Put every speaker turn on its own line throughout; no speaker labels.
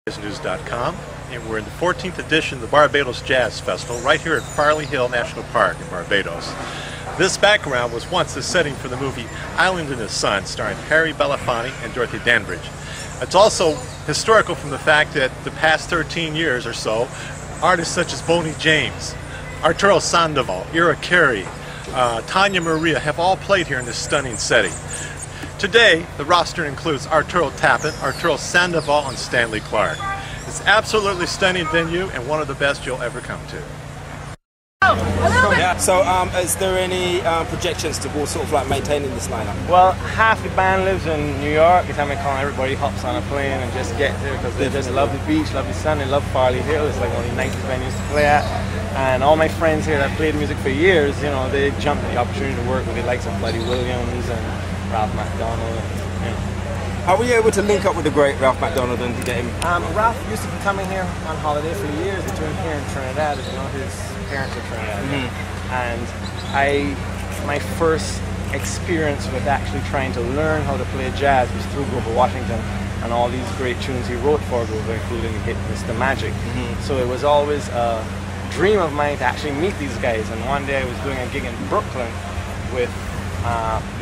News.com, and we're in the 14th edition of the Barbados Jazz Festival right here at Farley Hill National Park in Barbados. This background was once the setting for the movie Island in the Sun, starring Harry Belafonte and Dorothy Dandridge. It's also historical from the fact that the past 13 years or so, artists such as Boney James, Arturo Sandoval, Ira Carey, Tanya Maria have all played here in this stunning setting. Today, the roster includes Arturo Tappin, Arturo Sandoval, and Stanley Clark. It's an absolutely stunning venue and one of the best you'll ever come to.
Yeah. So, is there any projections to go sort of like maintaining this lineup?
Well, half the band lives in New York. It's time I call everybody hops on a plane and just get there because they just love the beach, love the sun, they love Farley Hill. It's like one of the nicest venues to play at. And all my friends here that played music for years, you know, they jumped at the opportunity to work with the likes of Buddy Williams and Ralph McDonald. And, you know.
Are we able to link up with the great Ralph McDonald and get him?
Ralph used to be coming here on holiday for years between here and Trinidad. You know, his parents are Trinidad. And my first experience with actually trying to learn how to play jazz was through Grover Washington and all these great tunes he wrote for Grover, including the hit Mr. Magic. So it was always a dream of mine to actually meet these guys. And one day I was doing a gig in Brooklyn with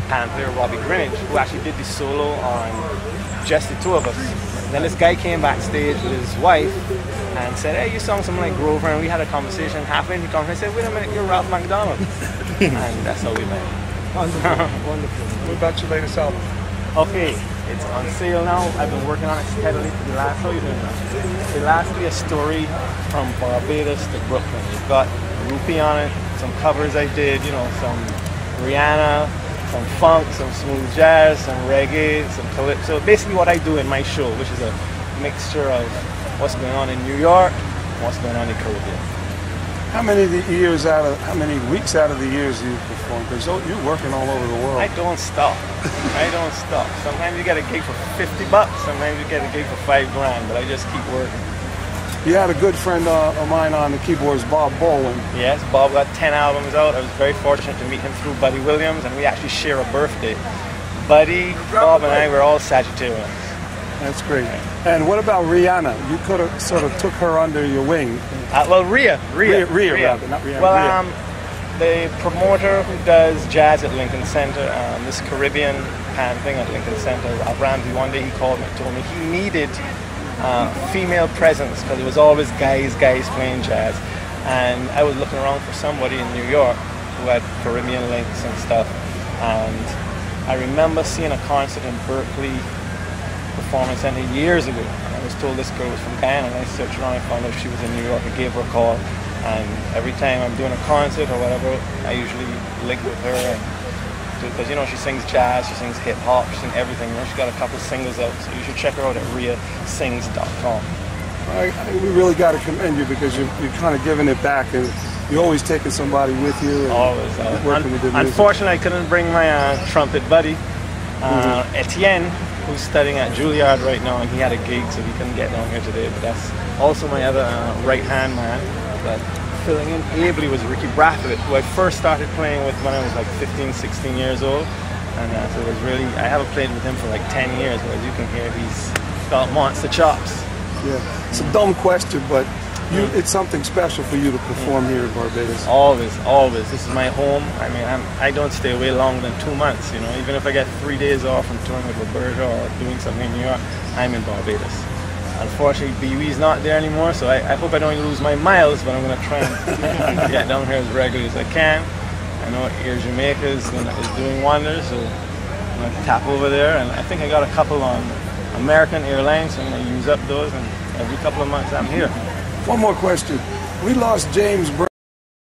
pan player Robbie Greenidge, who actually did the solo on just the two of us. Then this guy came backstage with his wife and said, "Hey, you sung something like Grover," and we had a conversation. Halfway into the conversation, I said, "Wait a minute, you're Ralph McDonald." And that's how we met.
Wonderful. What about your latest album?
Okay, it's on sale now. I've been working on it steadily for the last, how you doing now? The last be a story from Barbados to Brooklyn. You've got Rupee on it, some covers I did, you know, some Rihanna, some funk, some smooth jazz, some reggae, some calypso. Basically what I do in my show, which is a mixture of what's going on in New York and what's going on in the Caribbean.
How many weeks out of the years do you perform? Because you're working all over the world.
I don't stop. I don't stop. Sometimes you get a gig for $50, sometimes you get a gig for $5 grand, but I just keep working.
You had a good friend of mine on the keyboards, Bob Boland.
Yes, Bob got 10 albums out. I was very fortunate to meet him through Buddy Williams, and we actually share a birthday. Buddy, Bob, and I were all Sagittarians.
That's great. And what about Rihanna? You could have sort of took her under your wing.
Well, Rhea,
rather, not Rihanna.
Well, the promoter who does jazz at Lincoln Center, this Caribbean pan thing at Lincoln Center, Rob Ramsey, one day he called me and told me he needed female presence because it was always guys playing jazz. And I was looking around for somebody in New York who had Caribbean links and stuff. And I remember seeing a concert in Berkeley Performance Center years ago. I was told this girl was from Guyana, and I searched around and found out she was in New York. I gave her a call, and every time I'm doing a concert or whatever, I usually link with her because, you know, she sings jazz, she sings hip hop, she sings everything. You know, she's got a couple of singles out, so you should check her out at riasings.com.
We really got to commend you because you're kind of giving it back, and you're always taking somebody with you. And
always.
Working with the music.
Unfortunately, I couldn't bring my trumpet buddy, Etienne, who's studying at Juilliard right now, and he had a gig, so he couldn't get down here today. But that's also my other right-hand man. But filling in ably was Ricky Brathwaite, who I first started playing with when I was like 15, 16 years old. And so it was really, I haven't played with him for like 10 years, but as you can hear, he's got monster chops.
Yeah, it's a dumb question, but it's something special for you to perform here in Barbados.
Always, always. This is my home. I mean, I don't stay away longer than 2 months, you know. Even if I get 3 days off from touring with Roberta or doing something in New York, I'm in Barbados. Unfortunately, BUE's not there anymore, so I hope I don't lose my miles, but I'm going to try and get down here as regularly as I can. I know Air Jamaica is doing wonders, so I'm going to tap over there. And I think I got a couple on American Airlines, so I'm going to use up those, and every couple of months I'm here.
One more question. We lost James